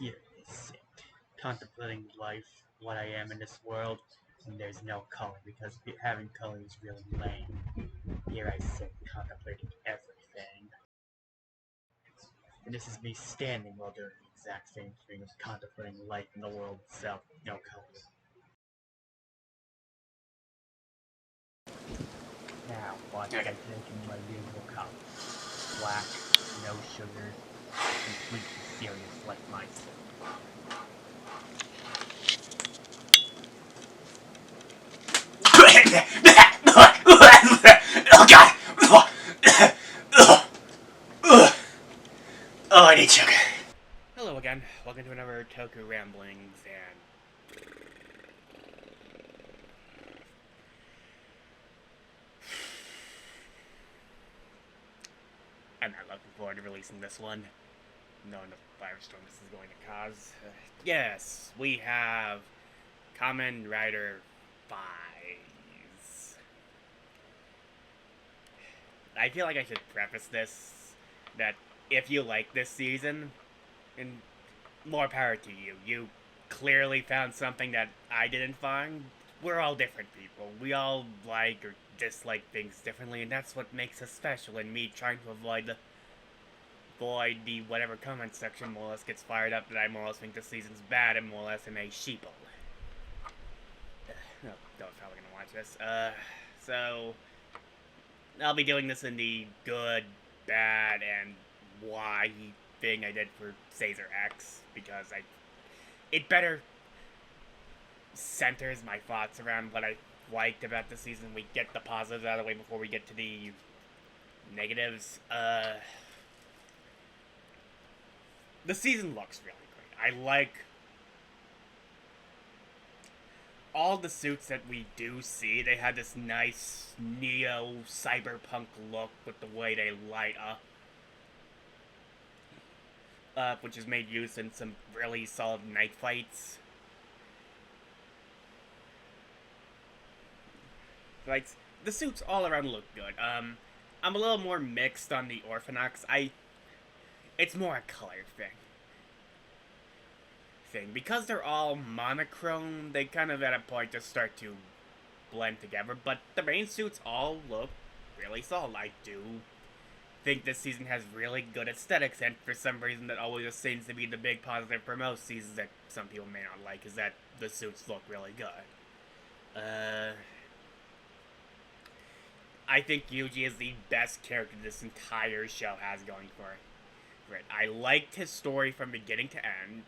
Here I sit, contemplating life, what I am in this world, and there's no color because having color is really lame. Here I sit, contemplating everything. And this is me standing while doing the exact same thing as contemplating life in the world itself with no color. Now, what did I take in my usual cup? Black, no sugar, completely serious like myself. Oh god! Oh, I need sugar. Hello again. Welcome to another Toku Ramblings, and I'm not looking forward to releasing this one, knowing the firestorm this is going to cause. Yes, we have Kamen Rider Faiz. I feel like I should preface this that if you like this season, and more power to you. You clearly found something that I didn't find. We're all different people. We all like or dislike things differently, and that's what makes us special. And me trying to avoid the whatever comment section more or less gets fired up that I more or less think this season's bad and more or less am a sheeple. No, don't probably gonna watch this. So I'll be doing this in the good, bad, and why thing I did for Caesar X because it better centers my thoughts around what I liked about the season. We get the positives out of the way before we get to the negatives. The season looks really great. I like all the suits that we do see. They had this nice neo cyberpunk look with the way they light up, which is made use in some really solid night fights. Like, the suits all around look good. I'm a little more mixed on the Orphanox. It's more a color thing. Because they're all monochrome, they kind of at a point just start to blend together, but the main suits all look really solid. I do think this season has really good aesthetics, and for some reason that always just seems to be the big positive for most seasons that some people may not like, is that the suits look really good. I think Yuji is the best character this entire show has going for it. I liked his story from beginning to end.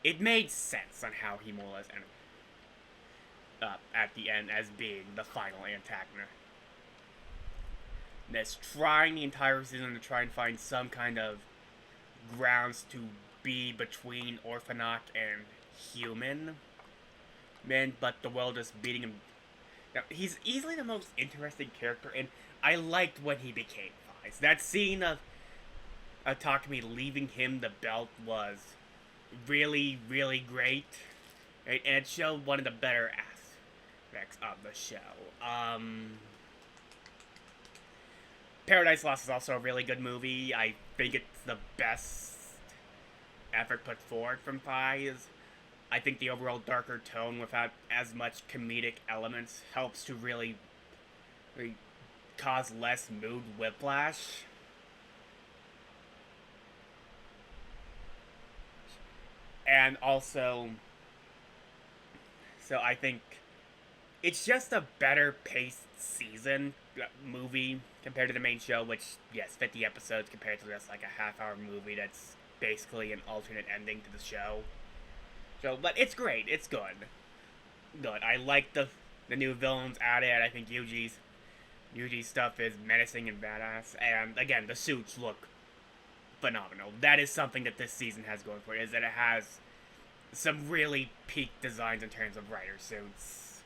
It made sense on how he more or less ended up at the end as being the final antagonist. That's trying the entire season to try and find some kind of grounds to be between Orphanoch and human. Man, but the world is beating him. Now, he's easily the most interesting character, and I liked when he became Faiz. That scene of Takumi leaving him the belt was really, really great. And it showed one of the better aspects of the show. Paradise Lost is also a really good movie. I think it's the best effort put forward from Faiz. I think the overall darker tone without as much comedic elements helps to really cause less mood whiplash. And also, so I think it's just a better paced movie compared to the main show, which, yes, 50 episodes compared to just like a half-hour movie that's basically an alternate ending to the show. So, but it's great. It's good. Good. I like the new villains added. I think Yuji's stuff is menacing and badass. And again, the suits look phenomenal. That is something that this season has going for it, is that it has some really peak designs in terms of rider suits.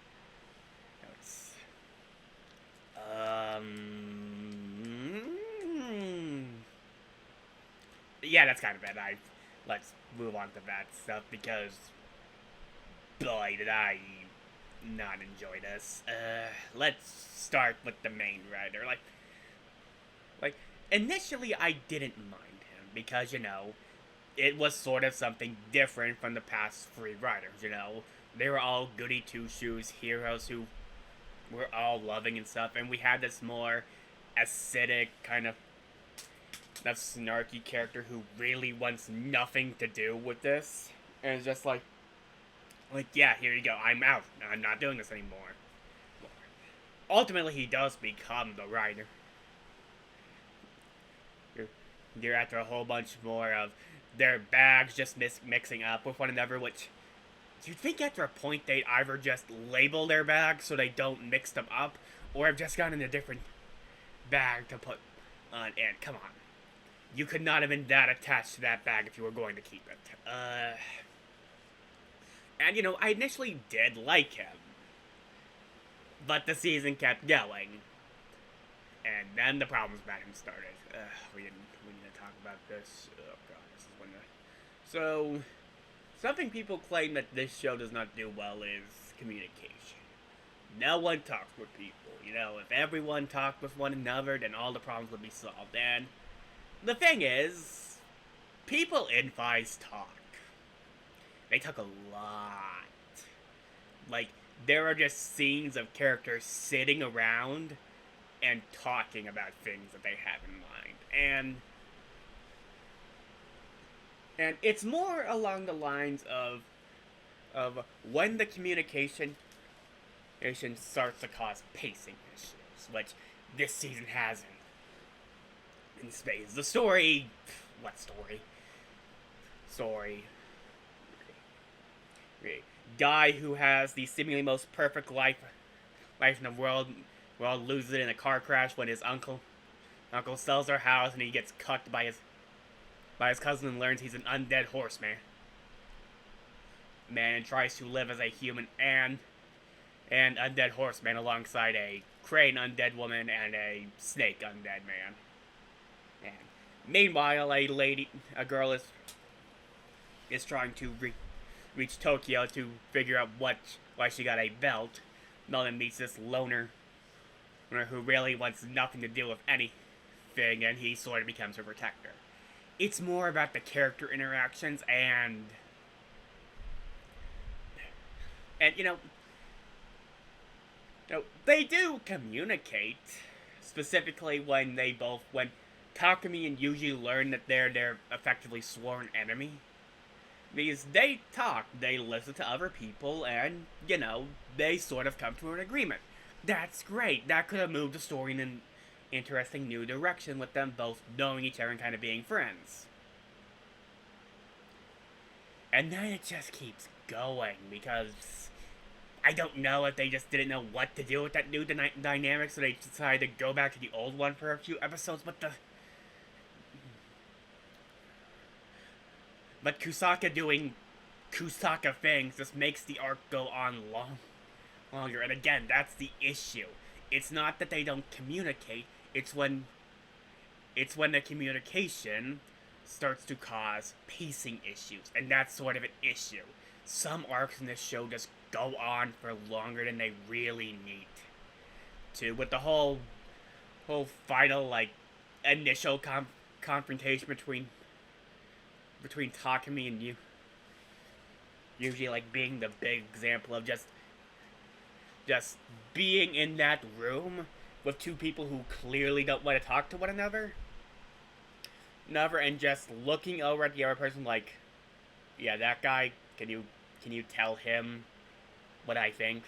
Yeah, that's kind of bad. Let's move on to that stuff because, boy, did I not enjoy this. Let's start with the main rider. Like initially I didn't mind him because, it was sort of something different from the past three writers, you know. They were all goody two-shoes heroes who were all loving and stuff, and we had this more acidic kind of snarky character who really wants nothing to do with this, and it's just like, yeah, here you go, I'm out, I'm not doing this anymore. Ultimately, he does become the writer. You're after a whole bunch more of their bags just mixing up with one another, which you'd think after a point they'd either just label their bags so they don't mix them up, or have just gotten a different bag to put on. And come on, you could not have been that attached to that bag if you were going to keep it. And you know, I initially did like him, but the season kept going, and then the problems about him started. We need to talk about this. Oh god, this is one. So, something people claim that this show does not do well is communication. No one talks with people. You know, if everyone talked with one another, then all the problems would be solved. And the thing is, people in Faiz talk. They talk a lot. Like, there are just scenes of characters sitting around and talking about things that they have in mind. And it's more along the lines of when the communication starts to cause pacing issues, which this season hasn't. In space, the story, what story? Story. Guy who has the seemingly most perfect life in the world loses it in a car crash when his uncle sells their house and he gets cucked by his cousin and learns he's an undead horseman. And tries to live as a human and undead horseman alongside a crane undead woman and a snake undead man. And meanwhile, a girl is trying to reach Tokyo to figure out why she got a belt. Melon meets this loner who really wants nothing to do with anything, and he sort of becomes her protector. It's more about the character interactions and you know, they do communicate, specifically when Takumi and Yuji learn that they're effectively sworn enemy. Because they talk, they listen to other people, and, you know, they sort of come to an agreement. That's great. That could have moved the story in an interesting new direction with them both knowing each other and kind of being friends. And then it just keeps going, because I don't know if they just didn't know what to do with that new dynamic, so they decided to go back to the old one for a few episodes, But Kusaka doing Kusaka things just makes the arc go on longer. And again, that's the issue. It's not that they don't communicate, it's when the communication starts to cause pacing issues. And that's sort of an issue. Some arcs in this show just go on for longer than they really need to. With the whole final, initial confrontation between Takumi and Yuji, being the big example of just being in that room with two people who clearly don't want to talk to one another, and just looking over at the other person like, yeah, that guy, can you tell him what I think?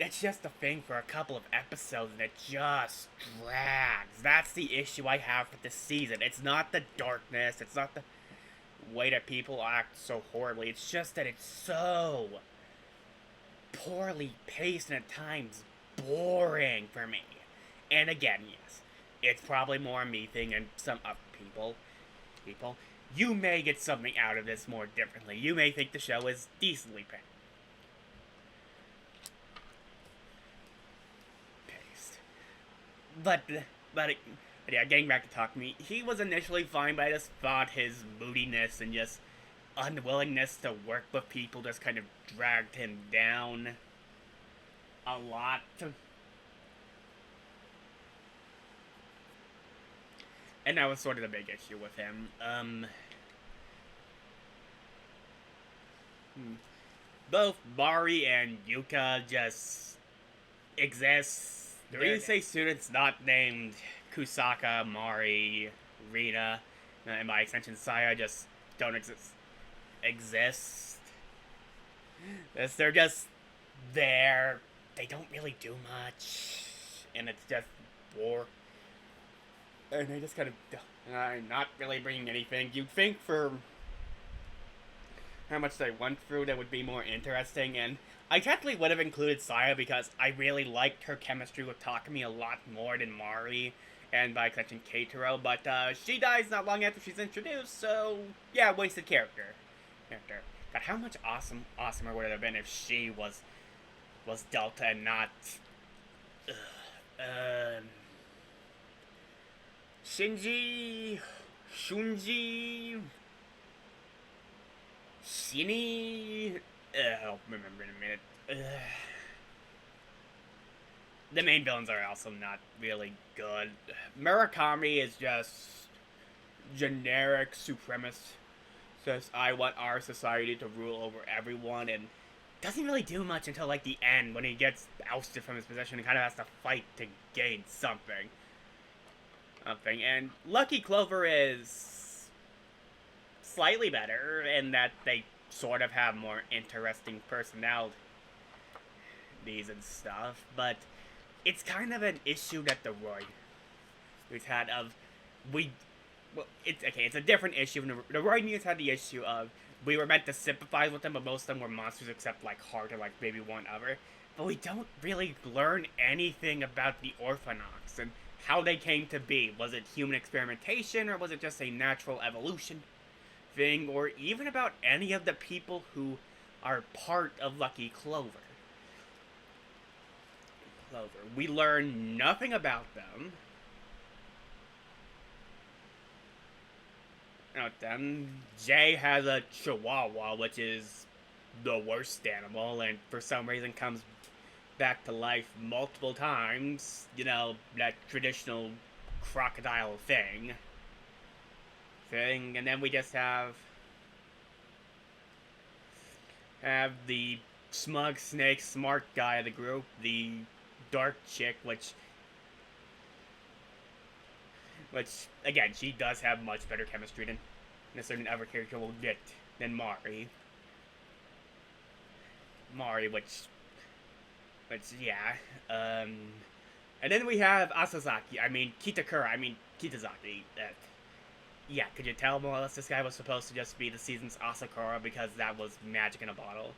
It's just a thing for a couple of episodes, and it just drags. That's the issue I have with this season. It's not the darkness, it's not the way that people act so horribly. It's just that it's so poorly paced and at times boring for me. And again, yes, it's probably more me thing and some other people. You may get something out of this more differently. You may think the show is decently paced. But yeah, getting back to Takumi, he was initially fine, but I just thought his moodiness and just unwillingness to work with people just kind of dragged him down a lot. And that was sort of the big issue with him. both Mari and Yuka just exist. The Ryusei students not named Kusaka, Mari, Rina, and by extension Saya just don't exist. They're just there. They don't really do much, and it's just war. And they just kind of not really bringing anything. You'd think for how much they went through that would be more interesting, and I technically would have included Saya because I really liked her chemistry with Takumi a lot more than Mari, and by extension Keitaro, but she dies not long after she's introduced, so yeah, wasted character. God, how much awesomer would it have been if she was Delta and not Shunji, Shinny. I'll remember in a minute. The main villains are also not really good. Murakami is just generic supremacist. Says, I want our society to rule over everyone, and doesn't really do much until like the end when he gets ousted from his position and kind of has to fight to gain something. And Lucky Clover is slightly better in that they sort of have more interesting personalities and stuff, but it's kind of an issue that the we've had of it's a different issue. The Roy News had the issue of we were meant to sympathize with them, but most of them were monsters except like Heart or like maybe one other. But we don't really learn anything about the Orphanox and how they came to be. Was it human experimentation, or was it just a natural evolution thing, or even about any of the people who are part of Lucky Clover? We learn nothing about them. Jay has a chihuahua, which is the worst animal, and for some reason comes back to life multiple times. You know, that traditional crocodile thing. And then we just have the smug snake smart guy of the group, the dark chick, which again, she does have much better chemistry than a certain other character will get than Mari. Which yeah. And then we have Kitazaki. Yeah, could you tell more or less this guy was supposed to just be the season's Asakura because that was magic in a bottle?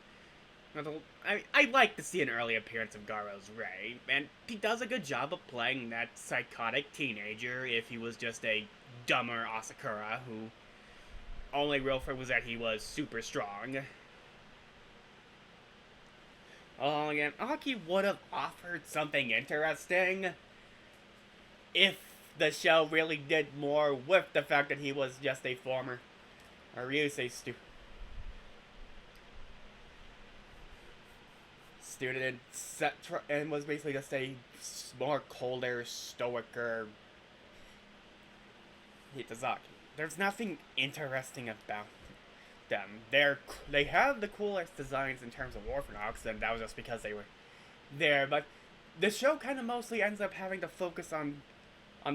I'd like to see an early appearance of Garo's Ray, and he does a good job of playing that psychotic teenager if he was just a dumber Asakura who only real thing was that he was super strong. Again, Aki would have offered something interesting if the show really did more with the fact that he was just a former Ryusei student and was basically just a more colder, stoicer Hitazaki. There's nothing interesting about them. They have the coolest designs in terms of Orphanox, and that was just because they were there, but the show kind of mostly ends up having to focus on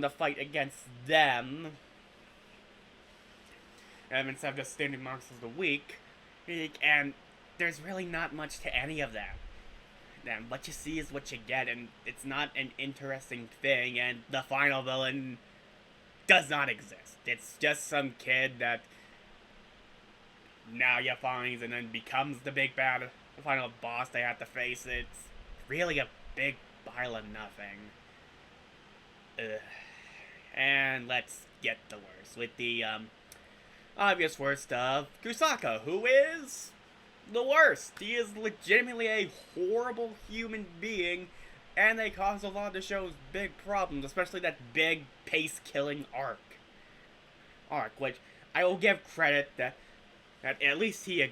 the fight against them, and instead of just standing monsters of the week, and there's really not much to any of that. And what you see is what you get, and it's not an interesting thing, and the final villain does not exist. It's just some kid that now you find and then becomes the big bad, the final boss they have to face. It's really a big pile of nothing. Ugh. And let's get the worst, with the obvious worst of Kusaka, who is the worst. He is legitimately a horrible human being, and they cause a lot of the show's big problems, especially that big pace-killing arc, which I will give credit that at least he doesn't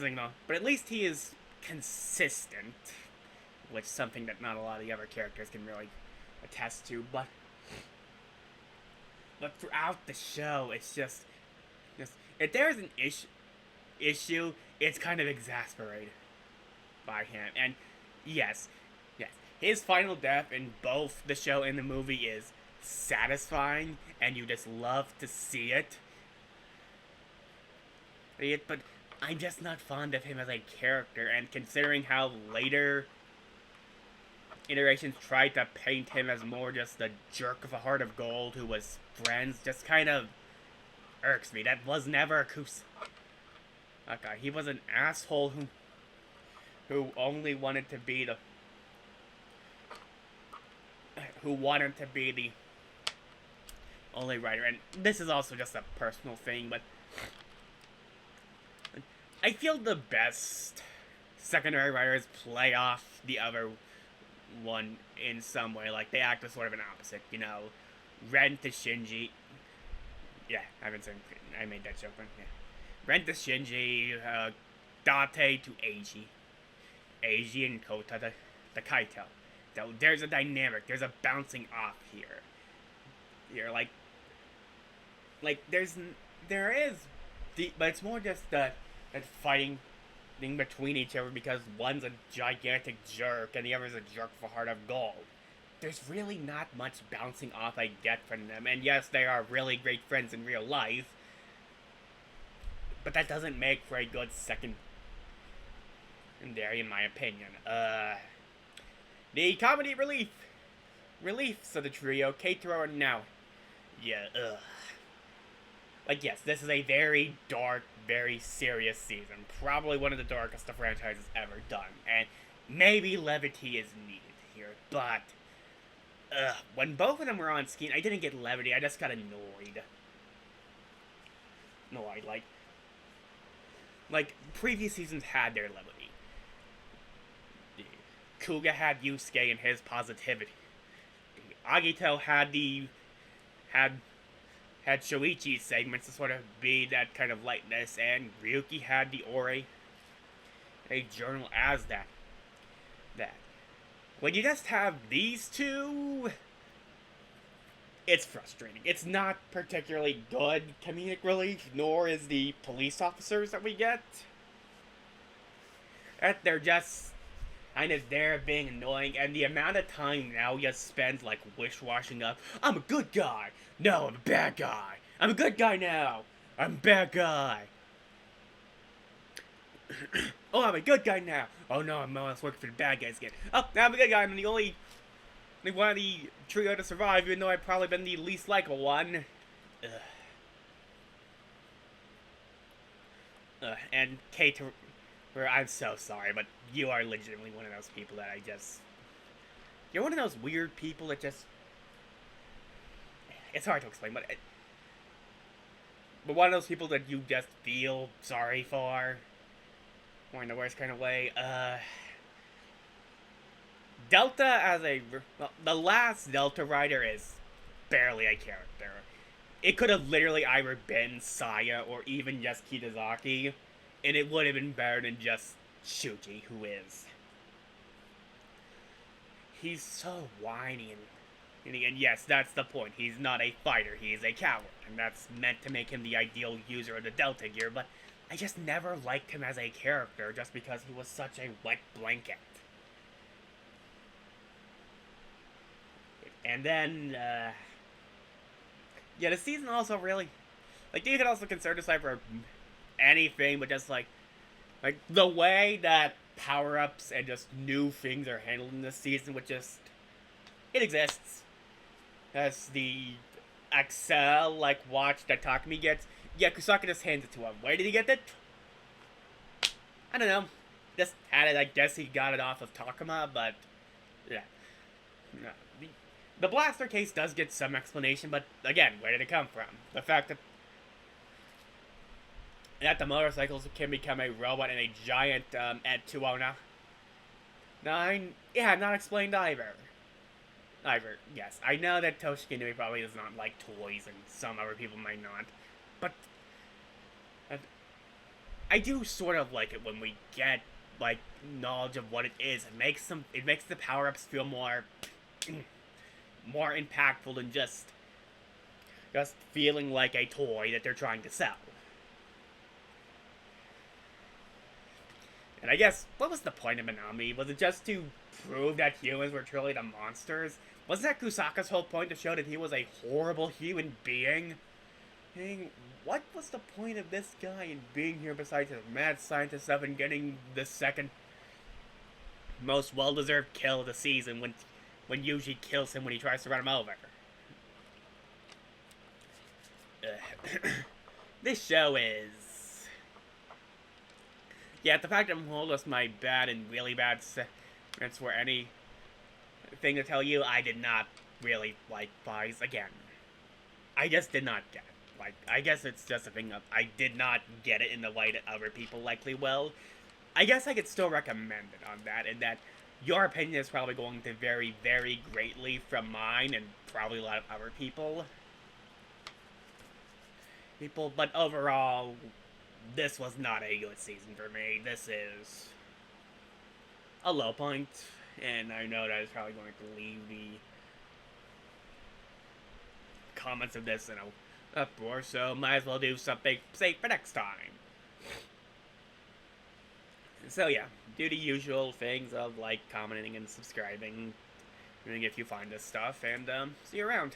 acknowledge, but at least he is consistent, which is something that not a lot of the other characters can really attest to, but throughout the show, it's just if there's an issue, issue, it's kind of exasperated by him. And yes, yes, his final death in both the show and the movie is satisfying, and you just love to see it. But I'm just not fond of him as a character, and considering how later iterations tried to paint him as more just a jerk of a heart of gold who was friends, just kind of irks me. That was never Kusa. Okay, he was an asshole who only wanted to be the only writer. And this is also just a personal thing, but I feel the best secondary writers play off the other one in some way. Like, they act as sort of an opposite, you know. Ren to Shinji. Yeah, I made that joke one. Yeah. Ren to Shinji, Date to Eiji. Eiji and Kota to Kaito. So there's a dynamic, there's a bouncing off here. You're like there is, but it's more just that fighting thing between each other because one's a gigantic jerk and the other's a jerk for heart of gold. There's really not much bouncing off I get from them, and yes, they are really great friends in real life, but that doesn't make for a good second there, in my opinion. The comedy reliefs of the trio, Keitaro and Now. Yeah, Like, yes, this is a very dark, very serious season. Probably one of the darkest the franchise has ever done. And maybe levity is needed here, but when both of them were on screen, I didn't get levity, I just got annoyed. Like, previous seasons had their levity. Kuga had Yusuke and his positivity. Agito had Shoichi's segments to sort of be that kind of lightness, and Ryuki had the Ore, a journal as that. When you just have these two, it's frustrating. It's not particularly good comedic relief, nor is the police officers that we get. They're just kind of there being annoying, and the amount of time now just spends like wish-washing up. I'm a good guy. No, I'm a bad guy. I'm a good guy now. I'm a bad guy. Oh, I'm a good guy now. Oh no, I'm almost working for the bad guys again. Oh, now I'm a good guy. I'm the only one of the trio to survive, even though I've probably been the least likable one. And Kate, I'm so sorry, but you are legitimately one of those people that you're one of those weird people that just, it's hard to explain, but one of those people that you just feel sorry for, or in the worst kind of way. Delta the last Delta rider is barely a character. It could have literally either been Saya or even just Kitazaki, and it would have been better than just Shuji, who is. He's so whiny, and yes, that's the point. He's not a fighter, he's a coward, and that's meant to make him the ideal user of the Delta gear, but I just never liked him as a character just because he was such a wet blanket. And then, yeah, the season also really, like, you could also consider this like for anything, but just like the way that power-ups and just new things are handled in this season, which just, it exists. That's the Excel, like, watch that Takumi gets. Yeah, Kusaka just hands it to him. Where did he get it? I don't know. Just had it, I guess he got it off of Takuma, but, yeah. No. The blaster case does get some explanation, but again, where did it come from? The fact that the motorcycles can become a robot and a giant at 209. Yeah, not explained either. Yes, I know that Toshiki Inui probably does not like toys, and some other people might not, but I do sort of like it when we get like knowledge of what it is. It makes the power-ups feel more impactful than just feeling like a toy that they're trying to sell. And I guess, what was the point of Minami? Was it just to prove that humans were truly the monsters? Wasn't that Kusaka's whole point, to show that he was a horrible human being? Dang, what was the point of this guy in being here besides his mad scientist stuff and getting the second most well-deserved kill of the season when Yuji kills him when he tries to run him over? This show is... Yeah, the fact that I'm told us my bad and really bad sense for anything to tell you, I did not really like Faiz again. I just did not get it. Like, I guess it's just a thing of I did not get it in the way that other people likely will. I guess I could still recommend it on that, and that your opinion is probably going to vary very greatly from mine and probably a lot of other people. But overall, this was not a good season for me. This is a low point, and I know that it's probably going to leave the comments of this in a uproar, so might as well do something safe for next time. So yeah, do the usual things of like, commenting, and subscribing if you find this stuff, and see you around.